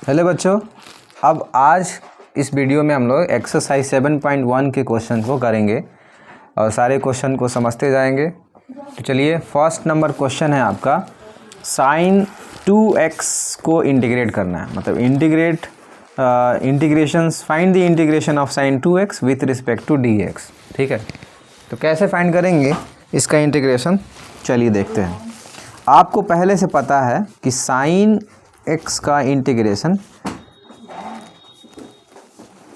Hello बच्चों, अब आज इस वीडियो में हम लोग एक्सरसाइज 7.1 के क्वेश्चन को करेंगे और सारे क्वेश्चन को समझते जाएंगे। तो चलिए, फर्स्ट नंबर क्वेश्चन है आपका, साइन 2x को इंटीग्रेट करना है। मतलब integrations, find the integration of sine 2x with respect to dx। ठीक है, तो कैसे फाइंड करेंगे इसका इंटीग्रेशन, चलिए देखते हैं। आपको पहले से पता है कि साइन x का इंटीग्रेशन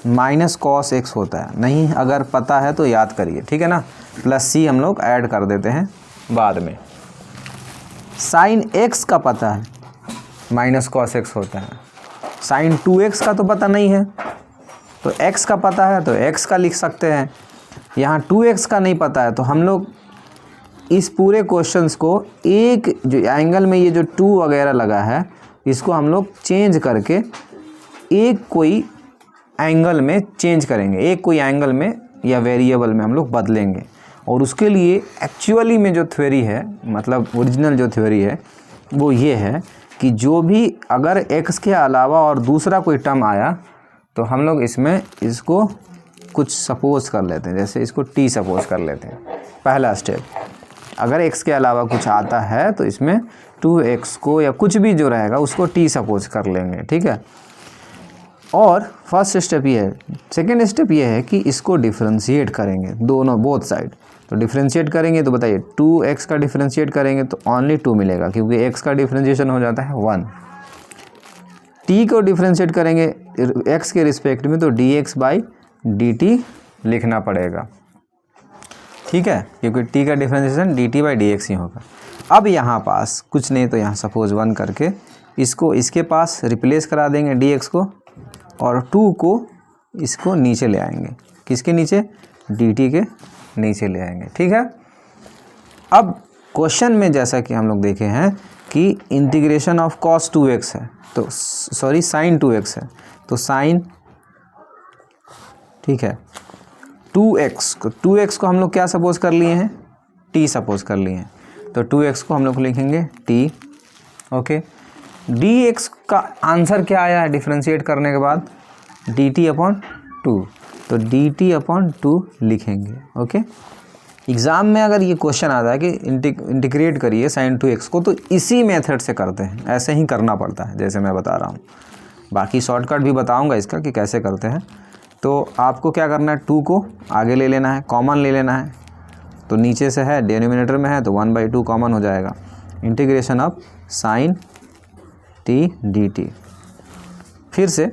माइनस कॉस x होता है। नहीं अगर पता है तो याद करिए, ठीक है ना। प्लस c हम लोग ऐड कर देते हैं बाद में। साइन x का पता है माइनस कॉस x होता है। साइन 2x का तो पता नहीं है, तो x का पता है तो x का लिख सकते हैं। यहाँ 2x का नहीं पता है तो हम लोग इस पूरे क्वेश्चंस को एक जो एंगल में ये जो 2 वगैरह लगा है इसको हम लोग चेंज करके एक कोई एंगल में चेंज करेंगे, एक कोई एंगल में या वेरिएबल में हम लोग बदलेंगे। और उसके लिए एक्चुअली में जो थ्योरी है, मतलब ओरिजिनल जो थ्योरी है वो ये है कि जो भी अगर x के अलावा और दूसरा कोई टर्म आया तो हम लोग इसमें इसको कुछ सपोज कर लेते हैं। जैसे इसको t सपोज कर लेते हैं, पहला स्टेप। अगर x के अलावा कुछ आता है तो इसमें 2x को या कुछ भी जो रहेगा उसको t सपोज कर लेंगे, ठीक है। और फर्स्ट स्टेप ये है। सेकेंड स्टेप ये है कि इसको डिफरेंशिएट करेंगे, दोनों बोथ साइड। तो डिफरेंशिएट करेंगे तो बताइए 2x का डिफरेंशिएट करेंगे तो ओनली 2 मिलेगा, क्योंकि x का डिफरेंशिएशन हो जाता है 1। t को डिफरेंशिएट करेंगे x के रिस्पेक्ट में तो dx/dt लिखना पड़ेगा, ठीक है, क्योंकि t का डिफरेंशिएशन dt/dx ही होगा। अब यहाँ पास कुछ नहीं तो यहाँ सपोज 1 करके इसको इसके पास रिप्लेस करा देंगे dx को, और 2 को इसको नीचे ले आएंगे। किसके नीचे? dt के नीचे ले आएंगे, ठीक है। अब क्वेश्चन में जैसा कि हम लोग देखे हैं कि इंटीग्रेशन ऑफ cos 2x है, तो सॉरी sin 2x है, तो sin, ठीक है, 2x को हम लोग क्या सपोज कर लिए हैं? t सपोज कर लिए हैं। तो 2x को हम लोग लिखेंगे t, ओके। dx का आंसर क्या आया है डिफरेंशिएट करने के बाद? dt/2, तो dt/2 लिखेंगे, ओके। एग्ज़ाम में अगर ये क्वेश्चन आता है कि इंटीग्रेट करिए sin 2x को, तो इसी मेथड से करते हैं, ऐसे ही करना पड़ता है जैसे मैं बता रहा हूँ। बाकी शॉर्टकट भी बताऊँगा इसका कि कैसे करते हैं। तो आपको क्या करना है, 2 को आगे ले लेना है, कॉमन ले लेना है। तो नीचे से है, डिनोमिनेटर में है तो 1/2 कॉमन हो जाएगा। Integration of sign t dt, फिर से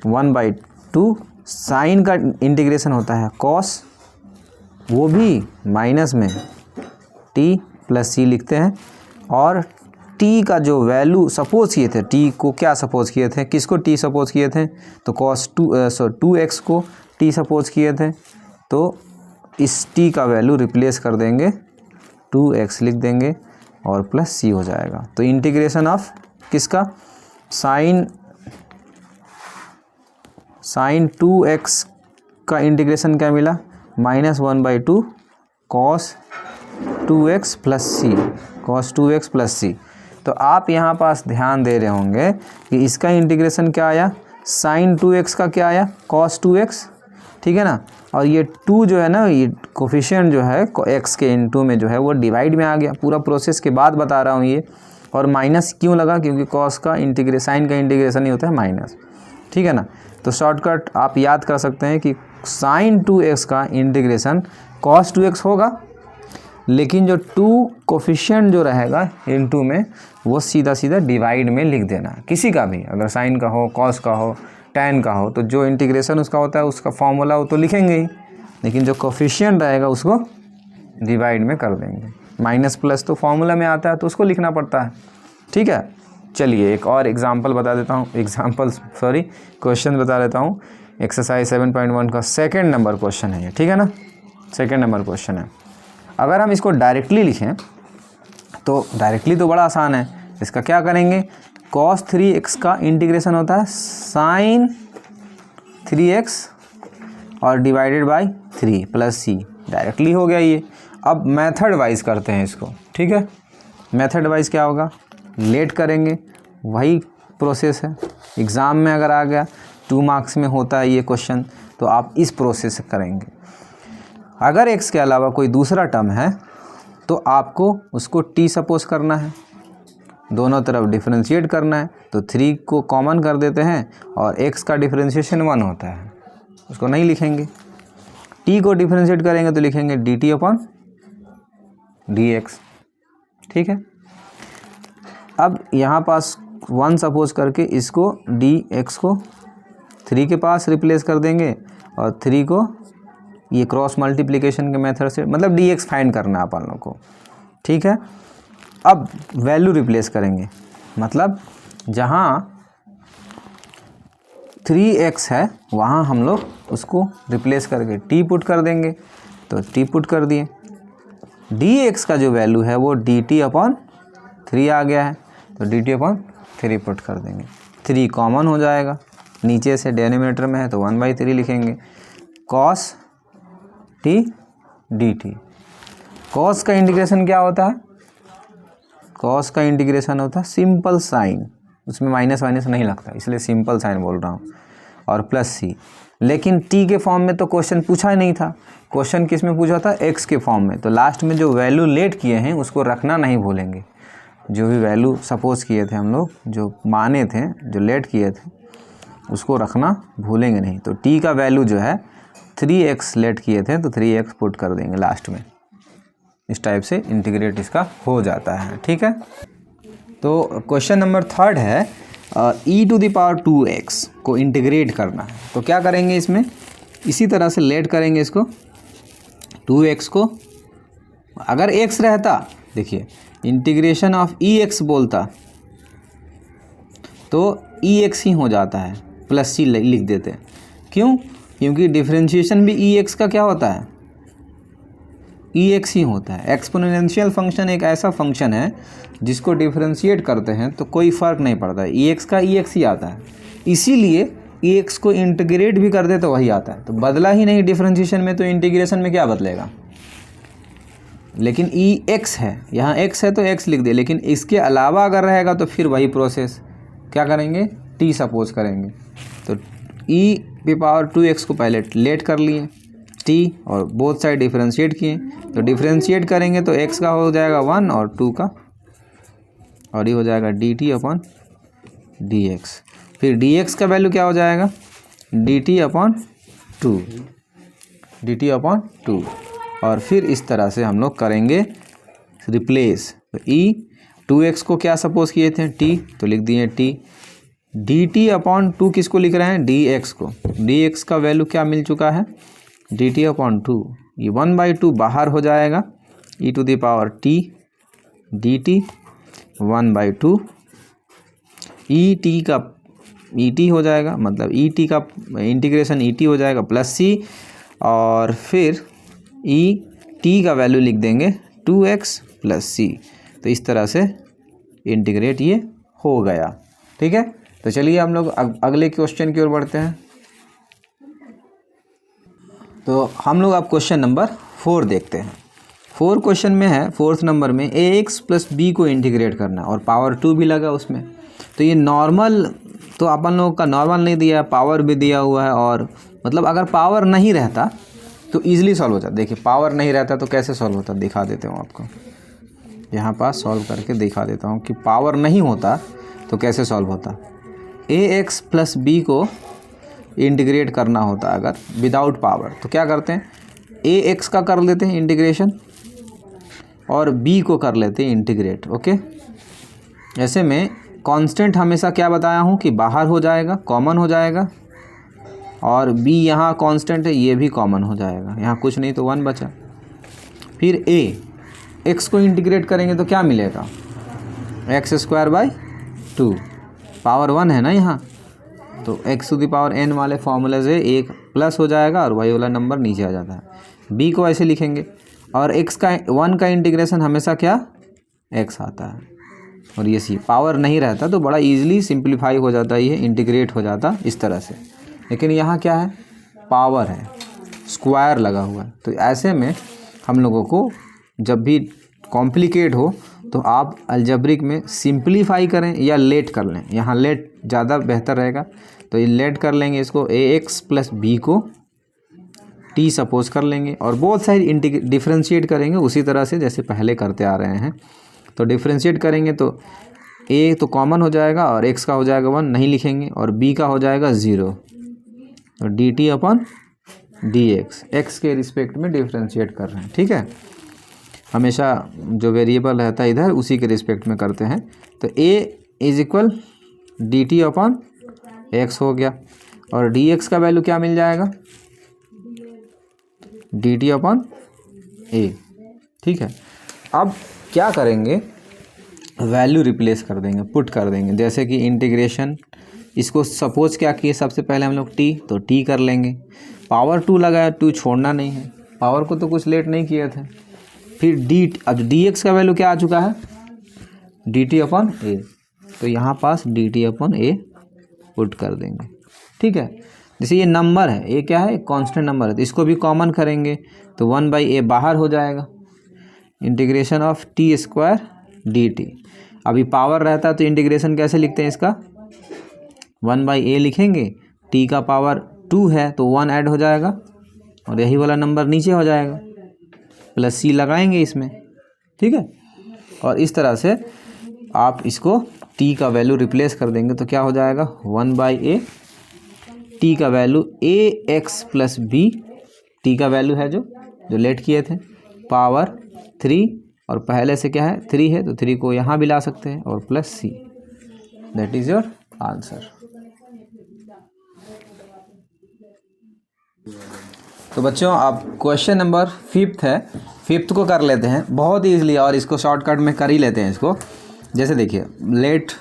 1/2 साइन का इंटीग्रेशन होता है कॉस, वो भी माइनस में t + c लिखते हैं। और t का जो वैल्यू सपोज किए थे, t को क्या सपोज किए थे, किसको t सपोज किए थे? तो cos 2x को t सपोज किए थे, तो इस t का वैल्यू रिप्लेस कर देंगे, 2x लिख देंगे और प्लस c हो जाएगा। तो इंटीग्रेशन ऑफ किसका? साइन 2x का इंटीग्रेशन क्या मिला? -1/2 cos 2x + c, cos 2x + c। तो आप यहाँ पास ध्यान दे रहे होंगे कि इसका इंटीग्रेशन क्या आया? साइन 2x का क्या आया? cos 2x, ठीक है ना। और ये 2 जो है ना, ये कोफिशिएंट जो है x के इनटू में जो है वो डिवाइड में आ गया। पूरा प्रोसेस के बाद बता रहा हूँ ये। और माइनस क्यों लगा? क्योंकि cos का साइन का इंटीग्रेशन ही होता है माइनस, ठीक है ना। तो शॉर्टकट आप याद कर सकते हैं कि साइन 2x का इंटीग्रेशन cos 2x होगा, लेकिन जो 2 कोफिशिएंट जो रहेगा इनटू में वो सीधा सीधा डिवाइड में लिख देना। किसी का भी, अगर साइन का हो, कॉस का हो, tan का हो, तो जो इंटीग्रेशन उसका होता है उसका फॉर्मूला वो तो लिखेंगे ही, लेकिन जो कोफिशिएंट रहेगा उसको डिवाइड में कर देंगे। माइनस प्लस तो फॉर्मूला में आता है तो उसको लिखना पड़ता है, ठीक है। चलिए एक और एग्जांपल बता देता हूँ, क्वेश्चन बता देता हूँ। एक्सरसाइज 7.1 का सेकंड नंबर क्वेश्चन है ये, ठीक है ना। सेकंड नंबर क्वेश्चन है। अगर हम इसको डायरेक्टली लिखें तो डायरेक्टली तो बड़ा आसान है। इसका क्या करेंगे? cos 3x का इंटीग्रेशन होता है sin 3x और डिवाइडेड बाय 3 + c, डायरेक्टली हो गया ये। अब मेथड वाइज करते हैं इसको, ठीक है। मेथड वाइज क्या होगा? लेट करेंगे, वही प्रोसेस है। एग्ज़ाम में अगर आ गया 2 मार्क्स में होता है ये क्वेश्चन, तो आप इस प्रोसेस से करेंगे। अगर x के अलावा कोई दूसरा टर्म है तो आपको उसको t सपोज करना है, दोनों तरफ डिफरेंशिएट करना है। तो 3 को कॉमन कर देते हैं और x का डिफरेंशिएशन 1 होता है, उसको नहीं लिखेंगे। t को डिफरेंशिएट करेंगे तो लिखेंगे dt अपॉन dx, ठीक है। अब यहाँ पास 1 सपोज करके इसको dx को 3 के पास रिप्लेस कर देंगे और 3 को ये क्रॉस मल्टीप्लिकेशन के मेथड से, मतलब dx फाइंड करना है अपन लोग को, ठीक है। अब वैल्यू रिप्लेस करेंगे, मतलब जहाँ 3x है वहाँ हम लोग उसको रिप्लेस करके t पुट कर देंगे, तो t पुट कर दिए। dx का जो वैल्यू है वो dt अपॉन 3 आ गया है, तो dt अपॉन 3 पुट कर देंगे। 3 कॉमन हो जाएगा, नीचे से डिनोमिनेटर में है तो 1/3 लिखेंगे। cos t dt, cos का इंटीग्रेशन क्या होता है? cos का इंटीग्रेशन होता है सिंपल साइन, उसमें माइनस वाइनस नहीं लगता, इसलिए सिंपल साइन बोल रहा हूँ, और प्लस c। लेकिन t के फॉर्म में तो क्वेश्चन पूछा ही नहीं था, क्वेश्चन किस में पूछा था? x के फॉर्म में। तो लास्ट में जो वैल्यू लेट किए हैं उसको रखना नहीं भूलेंगे, जो भी वैल्यू सपोज किए थे हम लोग, जो माने थे, जो लेट किए थे, उसको रखना भूलेंगे नहीं। तो t का वैल्यू जो है 3x लेट किए थे तो 3x पुट कर देंगे लास्ट में। इस टाइप से इंटीग्रेट इसका हो जाता है, ठीक है। तो क्वेश्चन नंबर 3 है e⁻2x को इंटीग्रेट करना है। तो क्या करेंगे इसमें? इसी तरह से लेट करेंगे इसको, 2x को। अगर x रहता, देखिए इंटीग्रेशन ऑफ ex बोलता तो ex ही हो जाता है, प्लस c लिख देते हैं। क्यों? क्योंकि डिफरेंशिएशन भी ex का क्या होता है? ex ही होता है। एक्सपोनेंशियल फंक्शन एक ऐसा फंक्शन है जिसको डिफरेंशिएट करते हैं तो कोई फ़र्क नहीं पड़ता, ex का ex ही आता है। इसीलिए ex को इंटीग्रेट भी कर दे तो वही आता है, तो बदला ही नहीं डिफरेंशिएशन में, तो इंटीग्रेशन में क्या बदलेगा? लेकिन ex है, यहाँ x है तो x लिख दे, लेकिन इसके अलावा अगर रहेगा तो फिर वही प्रोसेस, क्या करेंगे? t सपोज करेंगे। तो e⁻2x को पहले लेट कर लिए t और बोथ साइड डिफरेंशिएट किए, तो डिफरेंशिएट करेंगे तो x का हो जाएगा 1 और 2 का, और ये हो जाएगा dt अपॉन dx। फिर dx का वैल्यू क्या हो जाएगा? dt अपॉन 2, और फिर इस तरह से हम लोग करेंगे रिप्लेस। तो e2x को क्या सपोज किए थे? t, तो लिख दिए t। dt अपॉन 2 किसको लिख रहे हैं? dx को। dx का वैल्यू क्या मिल चुका है? dt अपॉन 2, ये 1/2 बाहर हो जाएगा, e⁻t dt 1/2, et हो जाएगा, मतलब et का इंटीग्रेशन et हो जाएगा प्लस c, और फिर et का वैल्यू लिख देंगे 2x प्लस c। तो इस तरह से इंटीग्रेट ये हो गया, ठीक है। तो चलिए हम लोग अगले क्वेश्चन की ओर बढ़ते हैं। तो हम लोग अब क्वेश्चन नंबर 4 देखते हैं। 4 क्वेश्चन में है, 4th नंबर में ax प्लस b को इंटीग्रेट करना और पावर 2 भी लगा उसमें। तो ये नॉर्मल, तो अपन लोगों का नॉर्मल नहीं दिया, पावर भी दिया हुआ है, और मतलब अगर पावर नहीं रहता तो ईजिली सॉल्व होता। देखिए पावर नहीं रहता तो कैसे सॉल्व होता, दिखा देता हूँ आपको, यहाँ पास सॉल्व करके दिखा देता हूँ कि पावर नहीं होता तो कैसे सॉल्व होता। ax प्लस b को इंटीग्रेट करना होता अगर विदाउट पावर, तो क्या करते हैं? ax का कर लेते हैं इंटीग्रेशन और b को कर लेते हैं इंटीग्रेट, ओके। ऐसे में कांस्टेंट हमेशा क्या बताया हूँ कि बाहर हो जाएगा, कॉमन हो जाएगा, और b यहाँ कांस्टेंट है, ये भी कॉमन हो जाएगा, यहाँ कुछ नहीं तो 1 बचा। फिर x को इंटीग्रेट करेंगे तो क्या मिलेगा? x²/2, पावर 1 है ना यहाँ, तो x⁴n वाले फॉर्मूले से एक प्लस हो जाएगा और वही वाला नंबर नीचे आ जाता है। b को ऐसे लिखेंगे, और x का 1 का इंटीग्रेशन हमेशा क्या? x आता है, और ये c पावर नहीं रहता तो बड़ा इजीली सिंप्लीफाई हो जाता है, ये इंटीग्रेट हो जाता इस तरह से। लेकिन यहाँ क्या है? पावर है, स्क्वायर लगा हुआ है, तो ऐसे में हम लोगों को जब भी कॉम्प्लिकेट हो तो आप अलजेब्रिक में सिंप्लीफाई करें या लेट कर लें, यहाँ लेट ज़्यादा बेहतर रहेगा। तो ये लेट कर लेंगे इसको, ax प्लस बी को t सपोज कर लेंगे और बोथ साइड डिफ्रेंशिएट करेंगे उसी तरह से जैसे पहले करते आ रहे हैं। तो डिफ्रेंशिएट करेंगे तो a तो कॉमन हो जाएगा और x का हो जाएगा 1, नहीं लिखेंगे, और b का हो जाएगा 0, तो dt अपॉन dx, x के रिस्पेक्ट में डिफ्रेंशिएट कर रहे हैं। ठीक है, हमेशा जो वेरिएबल रहता है इधर उसी के रिस्पेक्ट में करते हैं। तो a is equal dt upon x हो गया, और dx का वैल्यू क्या मिल जाएगा, dt अपॉन a। ठीक है, अब क्या करेंगे, वैल्यू रिप्लेस कर देंगे, पुट कर देंगे। जैसे कि इंटीग्रेशन, इसको सपोज क्या किए, सबसे पहले हम लोग t, तो t कर लेंगे, पावर 2 लगाया, 2 छोड़ना नहीं है, पावर को तो कुछ लेट नहीं किए थे। फिर अब dx का वैल्यू क्या आ चुका है, dt अपॉन a, तो यहाँ पास dt अपॉन a पुट कर देंगे। ठीक है, जैसे ये नंबर है, ये क्या है, एक कांस्टेंट नंबर है, तो इसको भी कॉमन करेंगे तो 1/a बाहर हो जाएगा, integration of t square dt। अभी पावर रहता है तो इंटीग्रेशन कैसे लिखते हैं इसका, 1/a लिखेंगे, t का पावर 2 है तो 1 ऐड हो जाएगा और यही वाला नंबर नीचे हो जाएगा, प्लस c लगाएंगे इसमें। ठीक है, और इस तरह से आप इसको t का वैल्यू रिप्लेस कर देंगे तो क्या हो जाएगा, 1/a, t का value ax plus b, t का वैल्यू है जो लेट किए थे, पावर 3, और पहले से क्या है 3 है तो 3 को यहाँ भी ला सकते हैं, और plus c, that is your answer. तो बच्चों अब क्वेश्चन नंबर 5 है, 5th को कर लेते हैं बहुत ईजिली, और इसको शॉर्टकट में कर ही लेते हैं इसको। जैसे देखिए लेट,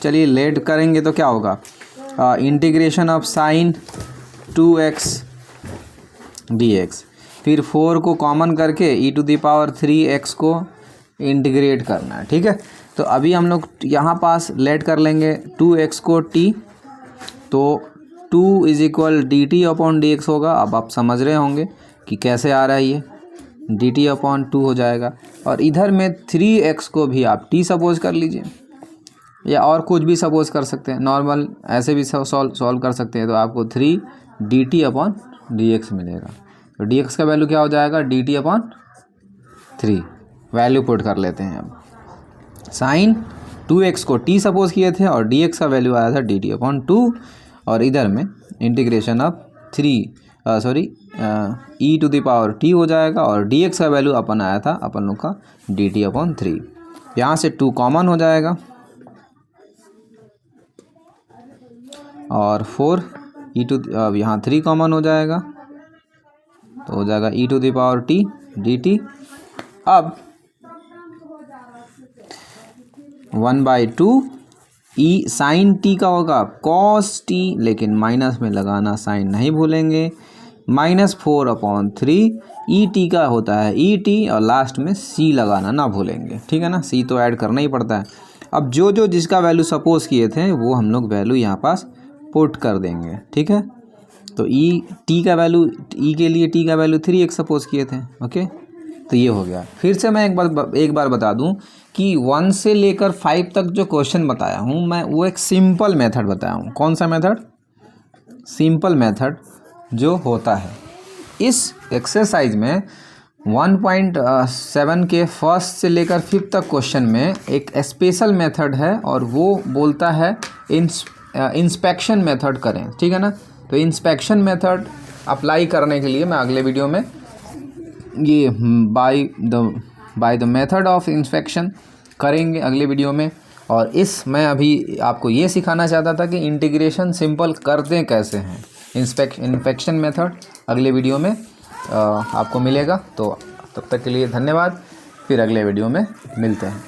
चलिए लेट करेंगे तो क्या होगा, integration of sine 2x dx, फिर 4 को कॉमन करके e⁻3x को इंटीग्रेट करना है। ठीक है, तो अभी हम लोग यहाँ पास लेट कर लेंगे 2x को t, तो 2 is equal dt upon dx होगा। अब आप समझ रहे होंगे कि कैसे आ रहा है ये, dt अपॉन 2 हो जाएगा, और इधर में 3x को भी आप t सपोज कर लीजिए, या और कुछ भी सपोज कर सकते हैं, नॉर्मल ऐसे भी सॉल्व कर सकते हैं। तो आपको 3 dt अपॉन dx मिलेगा, तो dx का वैल्यू क्या हो जाएगा, dt अपॉन 3, वैल्यू पुट कर लेते हैं। अब साइन 2x को t सपोज किए थे और dx का वैल्यू आया था dt अपॉन 2, और इधर में इंटीग्रेशन ऑफ e⁻t हो जाएगा, और dx का वैल्यू अपन आया था अपन लोग का dt अपॉन 3, यहाँ से 2 कॉमन हो जाएगा, और 4 अब यहाँ 3 कॉमन हो जाएगा तो हो जाएगा e⁻t dt। अब 1/2 e साइन t का होगा cos t, लेकिन माइनस में लगाना साइन नहीं भूलेंगे, -4 अपॉन 3 ई टी का होता है ई टी, और लास्ट में c लगाना ना भूलेंगे। ठीक है ना, c तो ऐड करना ही पड़ता है। अब जो जिसका वैल्यू सपोज किए थे वो हम लोग वैल्यू यहाँ पास पुट कर देंगे। ठीक है, तो ई टी का वैल्यू, ई के लिए टी का वैल्यू 3x सपोज किए थे। ओके, तो ये हो गया। फिर से मैं एक बार बता दूं कि 1 से लेकर 5 तक जो क्वेश्चन बताया हूं मैं, वो एक सिंपल मेथड बताया हूं। कौन सा मेथड? सिंपल मेथड जो होता है। इस एक्सरसाइज में 1.7 के फर्स्ट से लेकर 5th तक क्वेश्चन में एक स्पेशल मेथड है, और वो बोलता है इंस्पेक्शन मेथड करें। ठीक है ना, तो इंस्पेक्शन मेथड अप्लाई करने के लिए मैं अगले वीडियो में ये by the method of inspection करेंगे अगले वीडियो में। और मैं अभी आपको ये सिखाना चाहता था कि इंटीग्रेशन सिंपल करते कैसे हैं। इंस्पेक्शन मेथड अगले वीडियो में आपको मिलेगा। तो तब तक के लिए धन्यवाद, फिर अगले वीडियो में मिलते हैं।